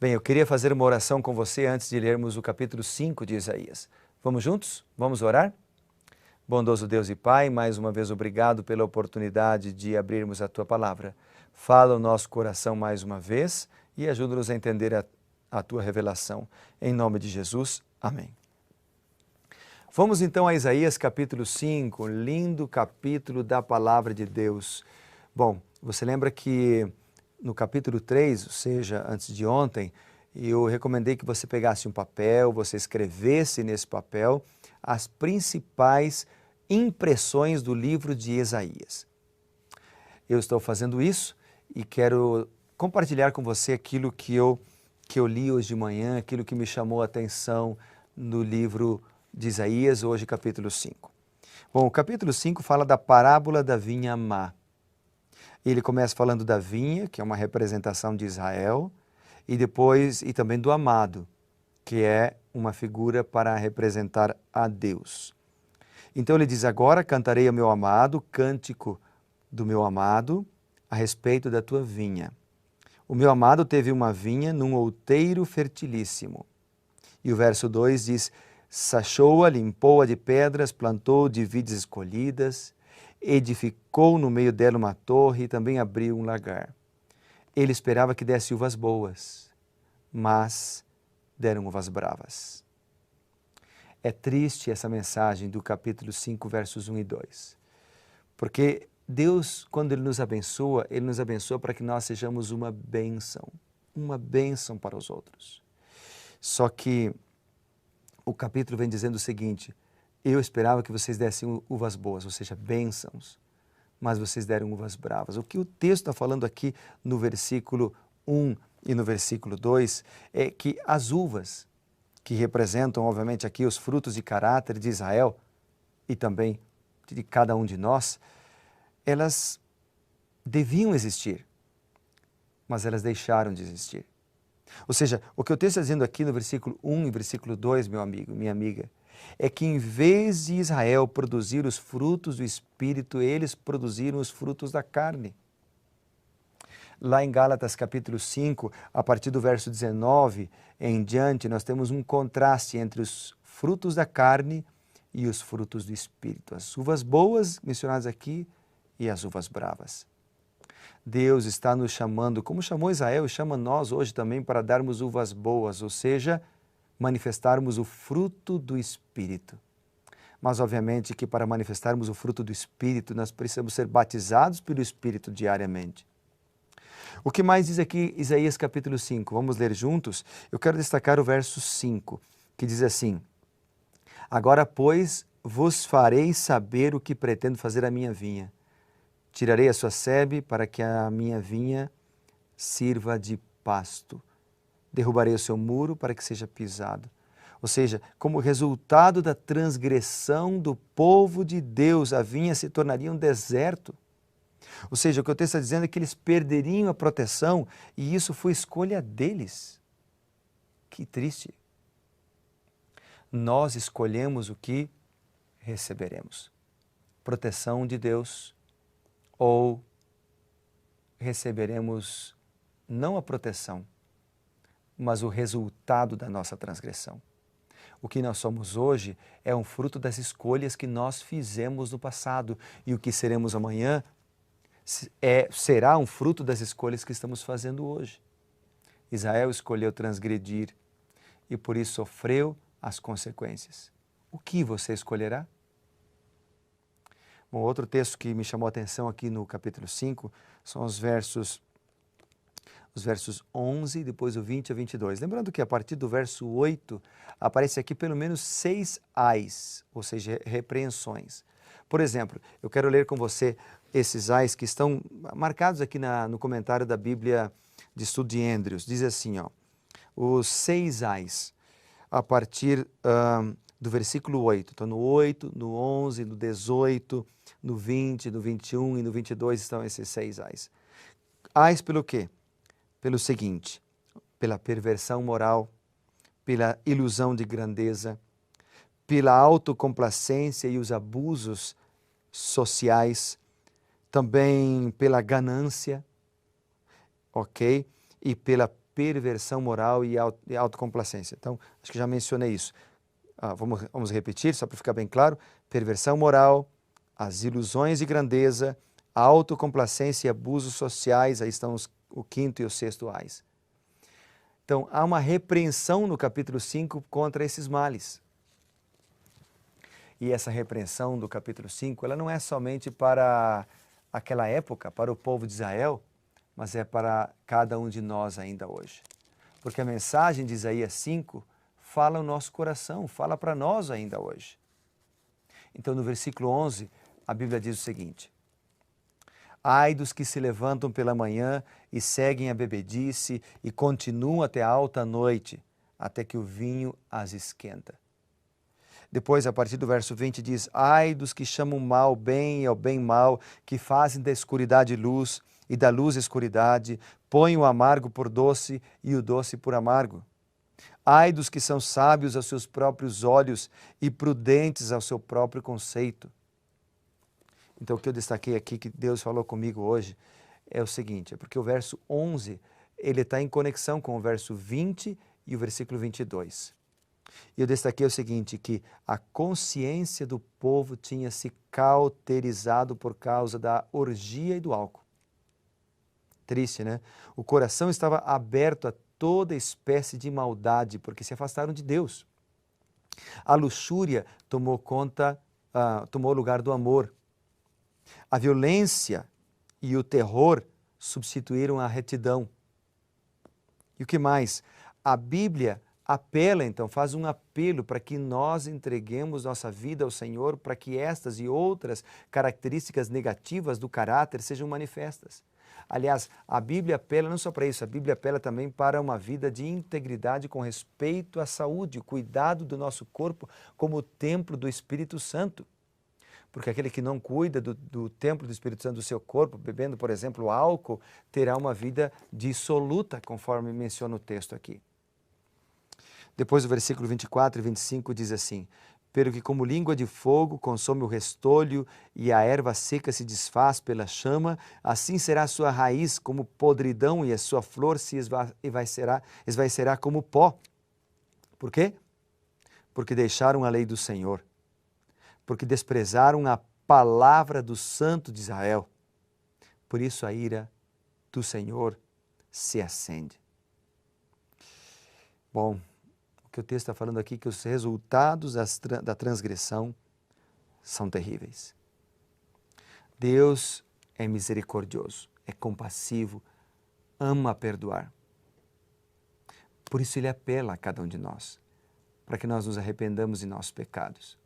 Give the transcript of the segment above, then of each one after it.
Bem, eu queria fazer uma oração com você antes de lermos o capítulo 5 de Isaías. Vamos juntos? Vamos orar? Bondoso Deus e Pai, mais uma vez obrigado pela oportunidade de abrirmos a Tua Palavra. Fala o nosso coração mais uma vez e ajuda-nos a entender a Tua revelação. Em nome de Jesus, amém. Vamos então a Isaías capítulo 5, lindo capítulo da Palavra de Deus. Bom, você lembra que no capítulo 3, ou seja, antes de ontem, eu recomendei que você pegasse um papel, você escrevesse nesse papel as principais impressões do livro de Isaías. Eu estou fazendo isso e quero compartilhar com você aquilo que eu li hoje de manhã, aquilo que me chamou a atenção no livro de Isaías, hoje capítulo 5. Bom, o capítulo 5 fala da parábola da vinha má. Ele começa falando da vinha, que é uma representação de Israel, e também do amado, que é uma figura para representar a Deus. Então ele diz: agora cantarei ao meu amado, cântico do meu amado, a respeito da tua vinha. O meu amado teve uma vinha num outeiro fertilíssimo. E o verso 2 diz: sachou-a, limpou-a de pedras, plantou de vides escolhidas, edificou no meio dela uma torre e também abriu um lagar. Ele esperava que desse uvas boas, mas deram uvas bravas. É triste essa mensagem do capítulo 5, versos 1 e 2. Porque Deus, quando Ele nos abençoa para que nós sejamos uma bênção para os outros. Só que o capítulo vem dizendo o seguinte: eu esperava que vocês dessem uvas boas, ou seja, bênçãos, mas vocês deram uvas bravas. O que o texto está falando aqui no versículo 1 e no versículo 2 é que as uvas, que representam, obviamente, aqui os frutos de caráter de Israel e também de cada um de nós, elas deviam existir, mas elas deixaram de existir. Ou seja, o que o texto está dizendo aqui no versículo 1 e versículo 2, meu amigo, minha amiga, é que em vez de Israel produzir os frutos do Espírito, eles produziram os frutos da carne. Lá em Gálatas capítulo 5, a partir do verso 19 em diante, nós temos um contraste entre os frutos da carne e os frutos do Espírito. As uvas boas mencionadas aqui e as uvas bravas. Deus está nos chamando, como chamou Israel, e chama nós hoje também para darmos uvas boas, ou seja, manifestarmos o fruto do Espírito. Mas obviamente que para manifestarmos o fruto do Espírito, nós precisamos ser batizados pelo Espírito diariamente. O que mais diz aqui Isaías capítulo 5? Vamos ler juntos? Eu quero destacar o verso 5, que diz assim: agora, pois, vos farei saber o que pretendo fazer à minha vinha. Tirarei a sua sebe para que a minha vinha sirva de pasto. Derrubarei o seu muro para que seja pisado. Ou seja, como resultado da transgressão do povo de Deus, a vinha se tornaria um deserto. Ou seja, o que o texto está dizendo é que eles perderiam a proteção e isso foi escolha deles. Que triste. Nós escolhemos o que receberemos. Proteção de Deus ou receberemos não a proteção, mas o resultado da nossa transgressão. O que nós somos hoje é um fruto das escolhas que nós fizemos no passado e o que seremos amanhã será um fruto das escolhas que estamos fazendo hoje. Israel escolheu transgredir e por isso sofreu as consequências. O que você escolherá? Bom, outro texto que me chamou a atenção aqui no capítulo 5 são os versos 11, depois o 20 a 22. Lembrando que a partir do verso 8 aparece aqui pelo menos 6 ais, ou seja, repreensões. Por exemplo, eu quero ler com você esses ais que estão marcados aqui no comentário da Bíblia de Estudo de Andrews. Diz assim, os 6 ais, a partir do versículo 8. Então, no 8, no 11, no 18, no 20, no 21 e no 22 estão esses 6 ais. Ais pelo quê? Pelo seguinte: pela perversão moral, pela ilusão de grandeza, pela autocomplacência e os abusos sociais, também pela ganância, ok? E pela perversão moral e autocomplacência. Então, acho que já mencionei isso. Vamos repetir, só para ficar bem claro. Perversão moral, as ilusões de grandeza, a autocomplacência e abusos sociais, aí estão o quinto e o sexto ais. Então, há uma repreensão no capítulo 5 contra esses males. E essa repreensão do capítulo 5, ela não é somente para aquela época, para o povo de Israel, mas é para cada um de nós ainda hoje. Porque a mensagem de Isaías 5 fala o nosso coração, fala para nós ainda hoje. Então, no versículo 11, a Bíblia diz o seguinte: ai dos que se levantam pela manhã e seguem a bebedice e continuam até alta noite, até que o vinho as esquenta. Depois, a partir do verso 20, diz: ai dos que chamam mal bem e ao bem mal, que fazem da escuridade luz e da luz escuridade, põem o amargo por doce e o doce por amargo. Ai dos que são sábios aos seus próprios olhos e prudentes ao seu próprio conceito. Então, o que eu destaquei aqui, que Deus falou comigo hoje, é o seguinte, é porque o verso 11, ele está em conexão com o verso 20 e o versículo 22. E eu destaquei o seguinte, que a consciência do povo tinha se cauterizado por causa da orgia e do álcool. Triste, né? O coração estava aberto a toda espécie de maldade, porque se afastaram de Deus. A luxúria tomou o lugar do amor. A violência e o terror substituíram a retidão. E o que mais? A Bíblia apela, então, faz um apelo para que nós entreguemos nossa vida ao Senhor, para que estas e outras características negativas do caráter sejam manifestas. Aliás, a Bíblia apela não só para isso, a Bíblia apela também para uma vida de integridade com respeito à saúde, o cuidado do nosso corpo como o templo do Espírito Santo. Porque aquele que não cuida do templo do Espírito Santo do seu corpo, bebendo, por exemplo, álcool, terá uma vida dissoluta, conforme menciona o texto aqui. Depois o versículo 24 e 25 diz assim: pelo que como língua de fogo consome o restolho e a erva seca se desfaz pela chama, assim será a sua raiz como podridão e a sua flor se esvaecerá como pó. Por quê? Porque deixaram a lei do Senhor, porque desprezaram a palavra do Santo de Israel. Por isso a ira do Senhor se acende. Bom, o que o texto está falando aqui é que os resultados da transgressão são terríveis. Deus é misericordioso, é compassivo, ama perdoar. Por isso Ele apela a cada um de nós, para que nós nos arrependamos de nossos pecados.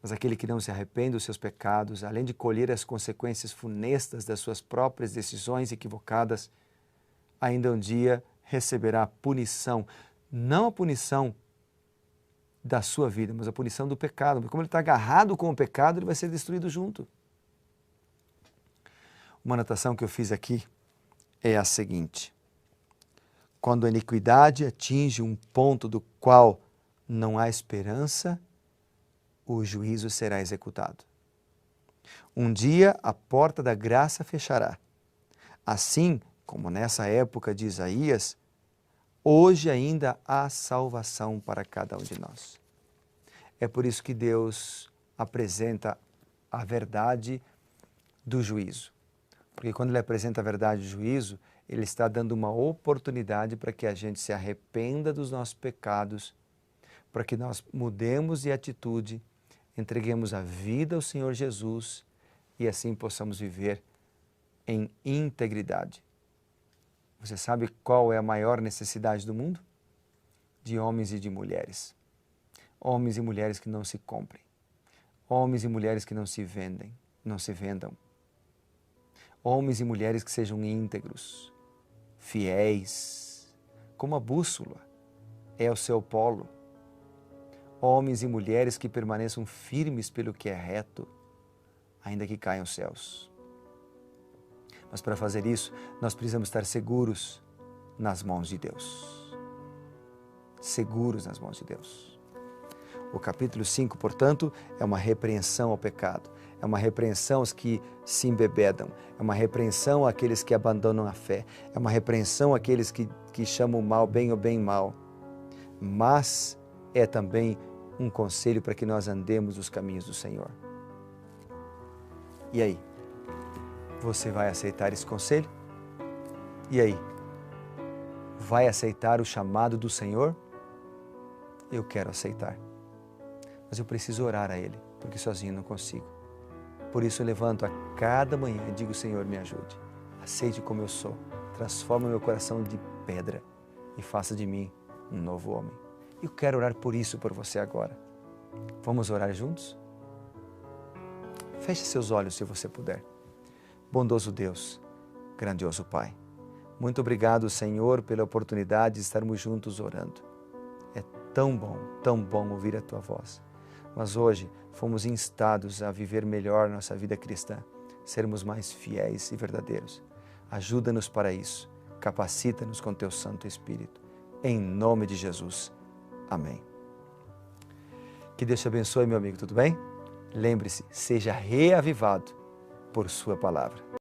Mas aquele que não se arrepende dos seus pecados, além de colher as consequências funestas das suas próprias decisões equivocadas, ainda um dia receberá a punição, não a punição da sua vida, mas a punição do pecado. Porque como ele está agarrado com o pecado, ele vai ser destruído junto. Uma anotação que eu fiz aqui é a seguinte: quando a iniquidade atinge um ponto do qual não há esperança, o juízo será executado. Um dia a porta da graça fechará. Assim como nessa época de Isaías, hoje ainda há salvação para cada um de nós. É por isso que Deus apresenta a verdade do juízo. Porque quando Ele apresenta a verdade do juízo, Ele está dando uma oportunidade para que a gente se arrependa dos nossos pecados, para que nós mudemos de atitude, entreguemos a vida ao Senhor Jesus e assim possamos viver em integridade. Você sabe qual é a maior necessidade do mundo? De homens e de mulheres. Homens e mulheres que não se comprem. Homens e mulheres que não se vendam. Homens e mulheres que sejam íntegros, fiéis, como a bússola é o seu polo. Homens e mulheres que permaneçam firmes pelo que é reto, ainda que caiam os céus. Mas para fazer isso, nós precisamos estar seguros nas mãos de Deus. Seguros nas mãos de Deus. O capítulo 5, portanto, é uma repreensão ao pecado. É uma repreensão aos que se embebedam. É uma repreensão àqueles que abandonam a fé. É uma repreensão àqueles que chamam o mal bem ou bem mal. Mas é também um conselho para que nós andemos os caminhos do Senhor. E aí? Você vai aceitar esse conselho? E aí? Vai aceitar o chamado do Senhor? Eu quero aceitar. Mas eu preciso orar a Ele, porque sozinho não consigo. Por isso eu levanto a cada manhã e digo: Senhor, me ajude. Aceite como eu sou. Transforma meu coração de pedra e faça de mim um novo homem. Eu quero orar por isso por você agora. Vamos orar juntos? Feche seus olhos se você puder. Bondoso Deus, grandioso Pai, muito obrigado, Senhor, pela oportunidade de estarmos juntos orando. É tão bom ouvir a Tua voz. Mas hoje fomos instados a viver melhor nossa vida cristã, sermos mais fiéis e verdadeiros. Ajuda-nos para isso. Capacita-nos com Teu Santo Espírito. Em nome de Jesus. Amém. Que Deus te abençoe, meu amigo, tudo bem? Lembre-se, seja reavivado por Sua palavra.